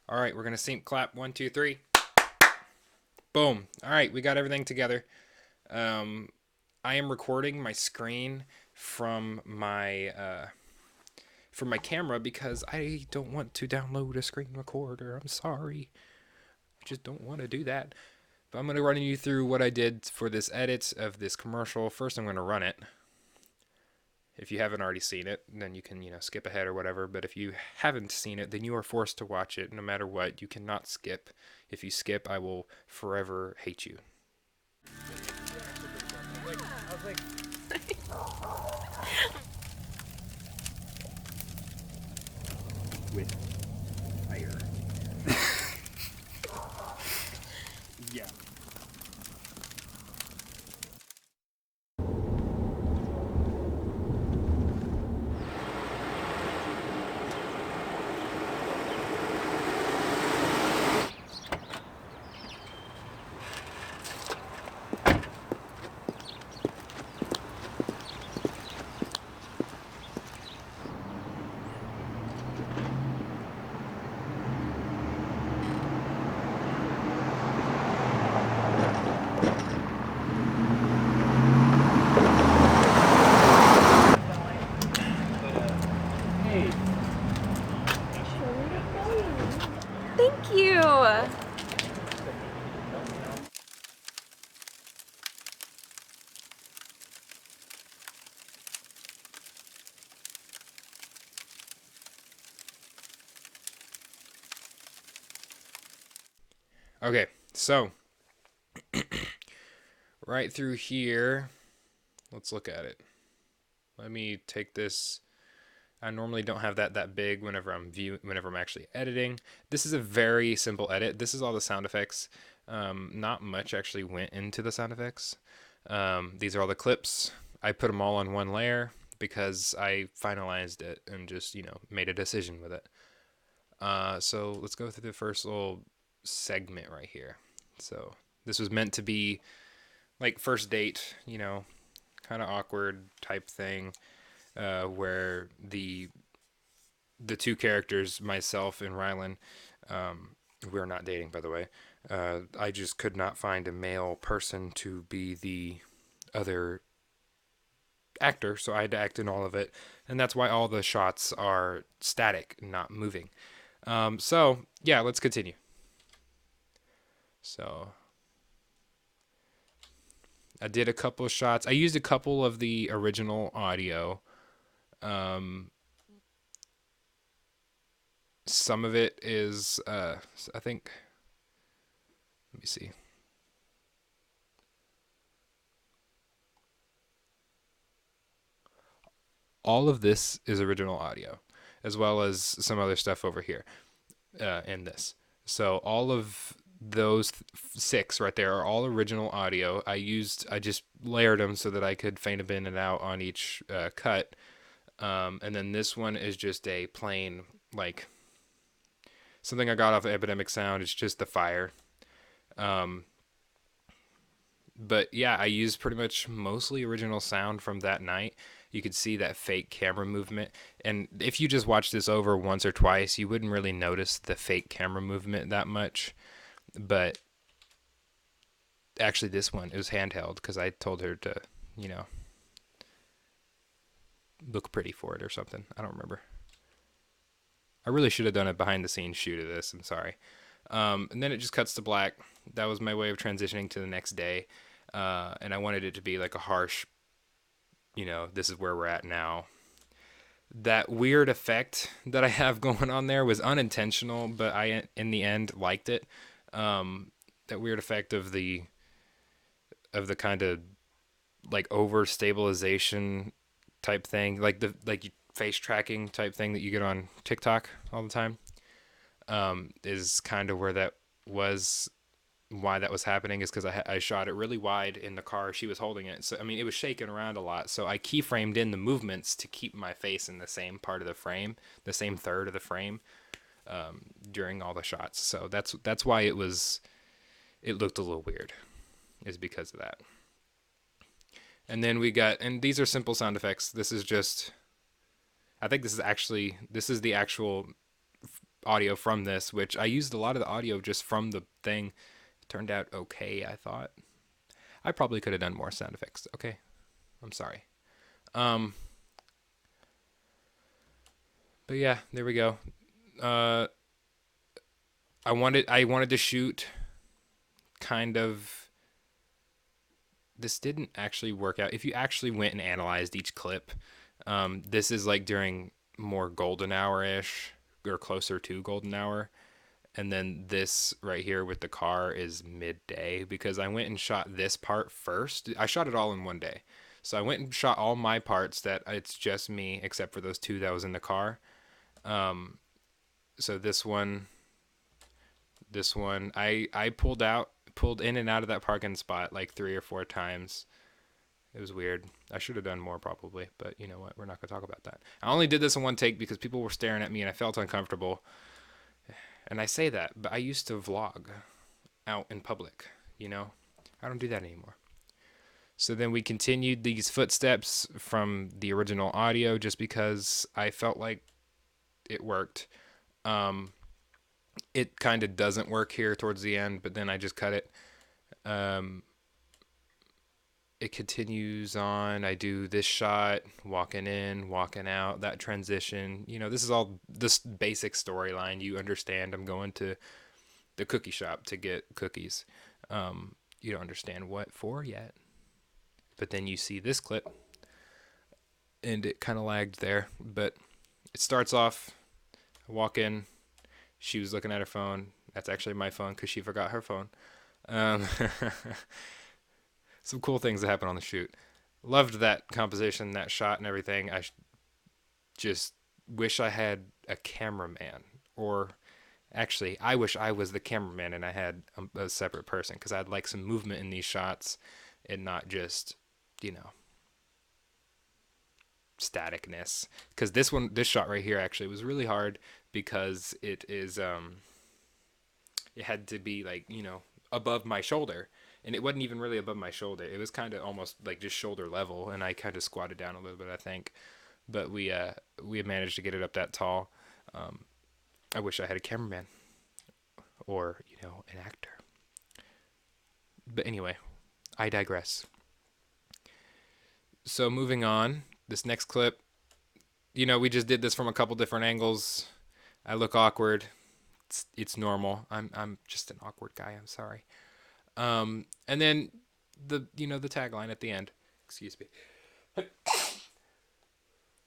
All right, we're gonna sync clap. One, two, three. Boom. All right, we got everything together. Um, I am recording my screen from my camera because I don't want to download a screen recorder. I'm sorry, I just don't want to do that. But I'm gonna run you through what I did for this edit of this commercial. First, I'm gonna run it. If you haven't already seen it, then you can skip ahead or whatever. But if you haven't seen it, then you are forced to watch it no matter what. You cannot skip. If you skip, I will forever hate you. With fire. Yeah. Hey. Thank you. Okay, so right through here, let's look at it. Let me take this. I normally don't have that big whenever I'm actually editing. This is a very simple edit. This is all the sound effects. Not much actually went into the sound effects. These are all the clips. I put them all on one layer because I finalized it and just made a decision with it. So let's go through the first little segment right here. So this was meant to be like first date, kind of awkward type thing, where the two characters, myself and Rylan, we're not dating, by the way. I just could not find a male person to be the other actor, so I had to act in all of it, and that's why all the shots are static, not moving. So yeah, let's continue. So I did a couple of shots. I used a couple of the original audio. Um, some of it is, I think. Let me see. All of this is original audio, as well as some other stuff over here in this. So all of those six right there are all original audio. I just layered them so that I could fade them in and out on each cut. And then this one is just a plain, like, something I got off of Epidemic Sound. It's just the fire. Um, but yeah, I used pretty much mostly original sound from that night. You could see that fake camera movement. And if you just watch this over once or twice, you wouldn't really notice the fake camera movement that much. But actually, this one, it was handheld because I told her to, you know, look pretty for it or something. I don't remember. I really should have done a behind the scenes shoot of this. I'm sorry. And then it just cuts to black. That was my way of transitioning to the next day. And I wanted it to be like a harsh, this is where we're at now. That weird effect that I have going on there was unintentional, but I, in the end, liked it. That weird effect of the kind of like over stabilization type thing, like the face tracking type thing that you get on TikTok all the time, is kind of where that was. Why that was happening is because I shot it really wide in the car she was holding it, so I mean it was shaking around a lot, so I keyframed in the movements to keep my face in the same part of the frame, the same third of the frame, during all the shots. So that's why it looked a little weird, is because of that. And then and these are simple sound effects. This is just, I think this is the actual audio from this, which I used a lot of the audio just from the thing. It turned out okay, I thought. I probably could have done more sound effects. Okay, I'm sorry. Um, but yeah, there we go. Uh, I wanted to shoot kind of. This didn't actually work out. If you actually went and analyzed each clip, this is like during more golden hour ish or closer to golden hour. And then this right here with the car is midday because I went and shot this part first. I shot it all in one day. So I went and shot all my parts that it's just me except for those two that was in the car. Um, so this one, I pulled in and out of that parking spot like 3 or 4 times. It was weird. I should have done more probably, but you know what? We're not gonna talk about that. I only did this in one take because people were staring at me and I felt uncomfortable. And I say that, but I used to vlog out in public, you know? I don't do that anymore. So then we continued these footsteps from the original audio just because I felt like it worked. Um, it kind of doesn't work here towards the end, but then I just cut it. Um, it continues on. I do this shot, walking in, walking out, that transition. You know, this is all this basic storyline. You understand I'm going to the cookie shop to get cookies. You don't understand what for yet. But then you see this clip, and it kind of lagged there. But it starts off, I walk in, she was looking at her phone. That's actually my phone because she forgot her phone. Um, some cool things that happen on the shoot. Loved that composition, that shot, and everything. Just wish I had a cameraman, or actually, I wish I was the cameraman and I had a separate person because I'd like some movement in these shots and not just, you know, staticness. Because this shot right here actually was really hard because it had to be like, you know, above my shoulder. And it wasn't even really above my shoulder. It was kind of almost like just shoulder level, and I kind of squatted down a little bit, I think. But we had managed to get it up that tall. Um, I wish I had a cameraman or you know an actor. But anyway, I digress. So moving on, this next clip, you know, we just did this from a couple different angles. I look awkward. It's normal. I'm just an awkward guy. I'm sorry. And then the tagline at the end. Excuse me.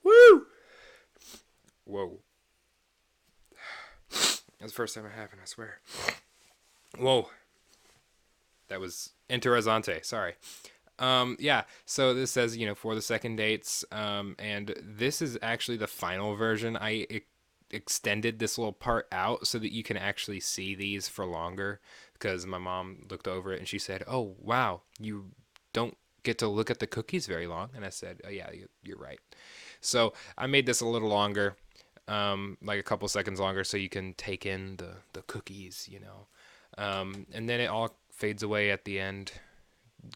Woo! Whoa. That's the first time it happened. I swear. Whoa. That was interessante. Sorry. Yeah, so this says, you know, for the second dates, and this is actually the final version. Extended this little part out so that you can actually see these for longer because my mom looked over it and she said, "Oh, wow, you don't get to look at the cookies very long." And I said, "Oh, yeah, you're right." So I made this a little longer, like a couple seconds longer, so you can take in the cookies, you know. And then it all fades away at the end,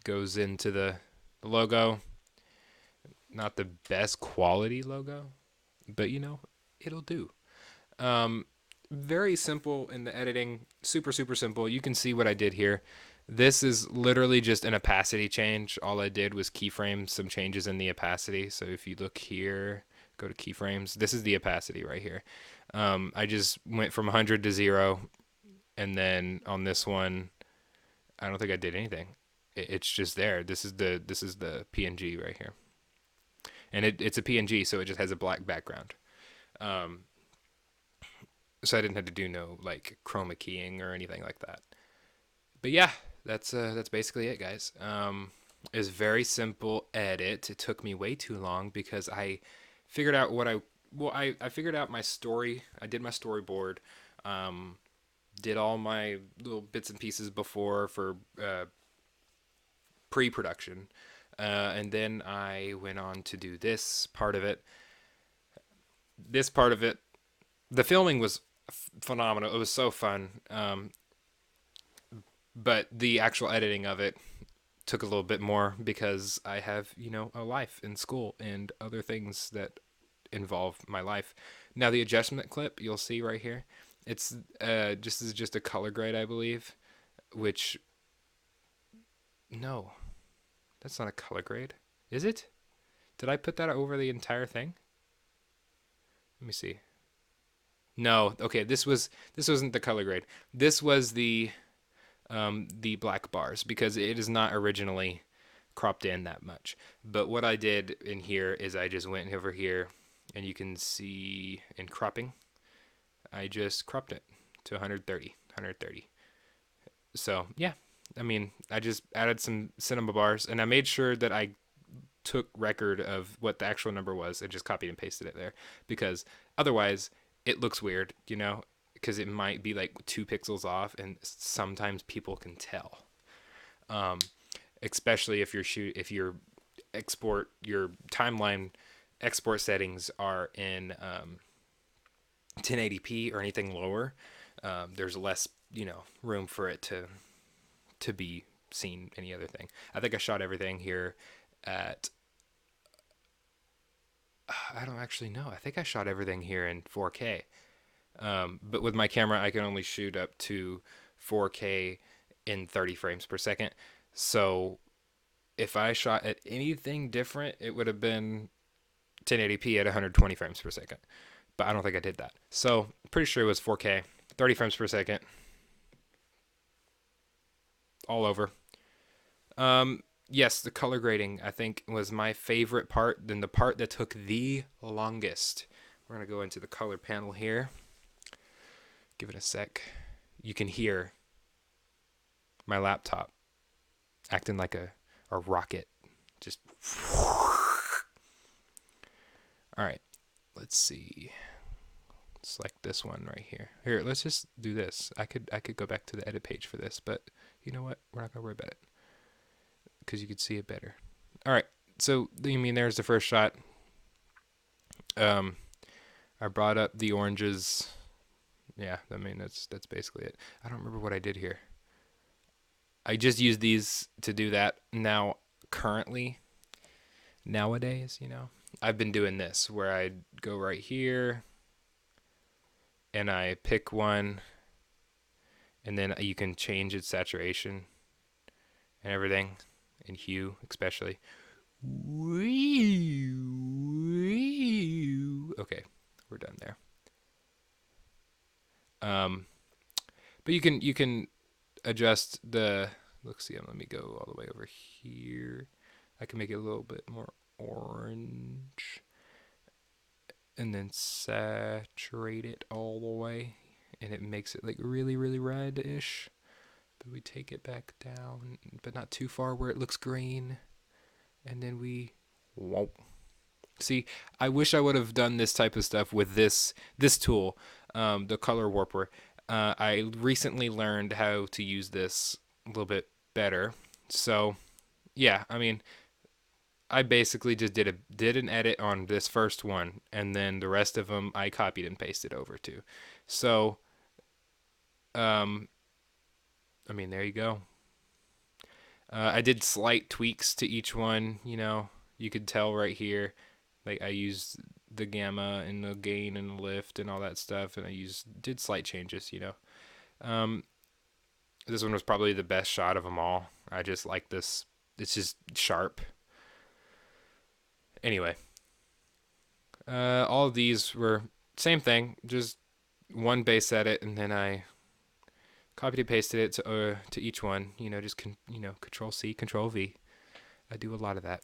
goes into the logo. Not the best quality logo, but you know, it'll do. Um, Very simple in the editing, super, super simple. You can see what I did here. This is literally just an opacity change. All I did was keyframe some changes in the opacity. So if you look here, go to keyframes, this is the opacity right here. I just went from 100 to 0, and then on this one, I don't think I did anything. It's just there. This is the PNG right here, and it's a PNG, so it just has a black background. Um, so I didn't have to do no like chroma keying or anything like that. But yeah, that's basically it, guys. It's very simple edit. It took me way too long because I figured out what I figured out my story. I did my storyboard. Um, did all my little bits and pieces before for pre-production, and then I went on to do this part of it. This part of it, the filming was phenomenal. It was so fun. But the actual editing of it took a little bit more because I have, you know, a life in school and other things that involve my life. Now, the adjustment clip you'll see right here, It's just a color grade, I believe. Which no, that's not a color grade, is it? Did I put that over the entire thing? Let me see. No, okay. This wasn't the color grade. This was the black bars because it is not originally cropped in that much. But what I did in here is I just went over here, and you can see in cropping, I just cropped it to 130, 130. So yeah, I mean, I just added some cinema bars, and I made sure that I took record of what the actual number was and just copied and pasted it there because otherwise it looks weird, because it might be like 2 pixels off, and sometimes people can tell. Um, Especially if your export your timeline export settings are in 1080p or anything lower. There's less room for it to be seen any other thing. I think I shot everything here at I don't actually know. I think I shot everything here in 4K. But with my camera, I can only shoot up to 4K in 30 frames per second. So if I shot at anything different, it would have been 1080p at 120 frames per second. But I don't think I did that. So pretty sure it was 4K, 30 frames per second, all over. Yes, the color grading I think was my favorite part. Then the part that took the longest. We're gonna go into the color panel here. Give it a sec. You can hear my laptop acting like a rocket. Just all right. Let's see. Select this one right here. Here, let's just do this. I could go back to the edit page for this, but you know what? We're not gonna worry about it because you could see it better. All right. So you mean there's the first shot. Um, I brought up the oranges. Yeah, I mean that's basically it. I don't remember what I did here. I just used these to do that. Now, currently, nowadays, I've been doing this where I go right here and I pick one, and then you can change its saturation and everything, and hue especially. Okay, we're done there. Um, but you can adjust the. Let's see. Let me go all the way over here. I can make it a little bit more orange, and then saturate it all the way, and it makes it like really really red-ish. But we take it back down, but not too far where it looks green, and then we. Whoa. See, I wish I would have done this type of stuff with this tool, the color warper. I recently learned how to use this a little bit better. So yeah, I mean, I basically just did an edit on this first one, and then the rest of them I copied and pasted over to. So um, I mean, there you go. I did slight tweaks to each one. You could tell right here. Like I used the gamma and the gain and the lift and all that stuff, and I did slight changes. Um, this one was probably the best shot of them all. I just like this. It's just sharp. Anyway, all of these were same thing, just one base edit, and then I copied and pasted it to each one. Just Control C, Control V. I do a lot of that.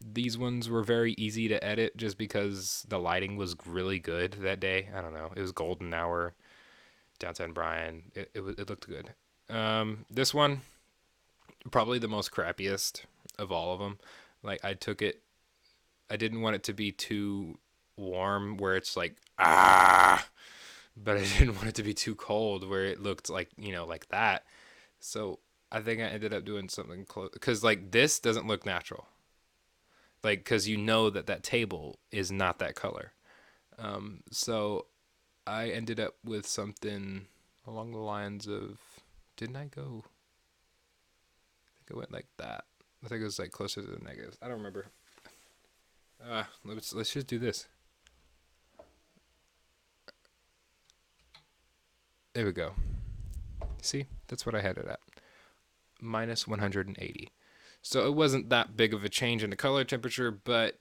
These ones were very easy to edit just because the lighting was really good that day. I don't know. It was golden hour, downtown Bryan. It looked good. This one probably the most crappiest of all of them. Like I took it. I didn't want it to be too warm where it's like but I didn't want it to be too cold where it looked like like that. So I think I ended up doing something close because like this doesn't look natural. Like because that table is not that color. So I ended up with something along the lines of, didn't I go? I think I went like that. I think it was like closer to the negatives. I don't remember. Let's just do this. There we go. See, that's what I had it at. Minus 180. So it wasn't that big of a change in the color temperature, but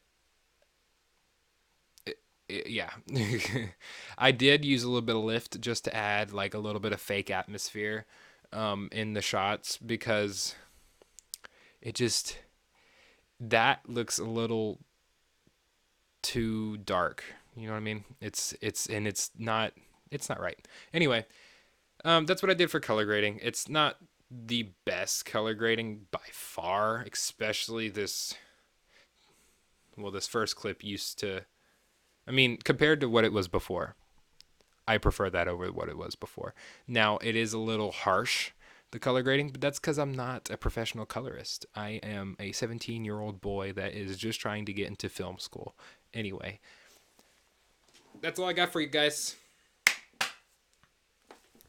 yeah. I did use a little bit of lift just to add like a little bit of fake atmosphere in the shots because it just that looks a little too dark. You know what I mean? It's not right. Anyway, that's what I did for color grading. It's not the best color grading by far, especially this first clip used to. I mean, compared to what it was before, I prefer that over what it was before. Now it is a little harsh, the color grading, but that's because I'm not a professional colorist. I am a 17-year-old boy that is just trying to get into film school. Anyway, that's all I got for you guys.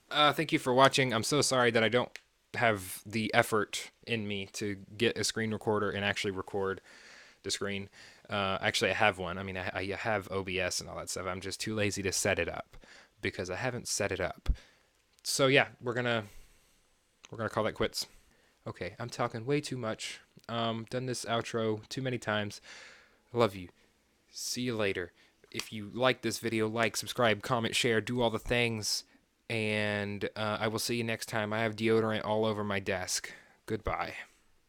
Thank you for watching. I'm so sorry that I don't have the effort in me to get a screen recorder and actually record the screen. Actually, I have one. I mean, I have OBS and all that stuff. I'm just too lazy to set it up because I haven't set it up. So yeah, we're gonna call that quits. Okay, I'm talking way too much. Done this outro too many times. Love you. See you later. If you like this video, like, subscribe, comment, share, do all the things. And I will see you next time. I have deodorant all over my desk. Goodbye.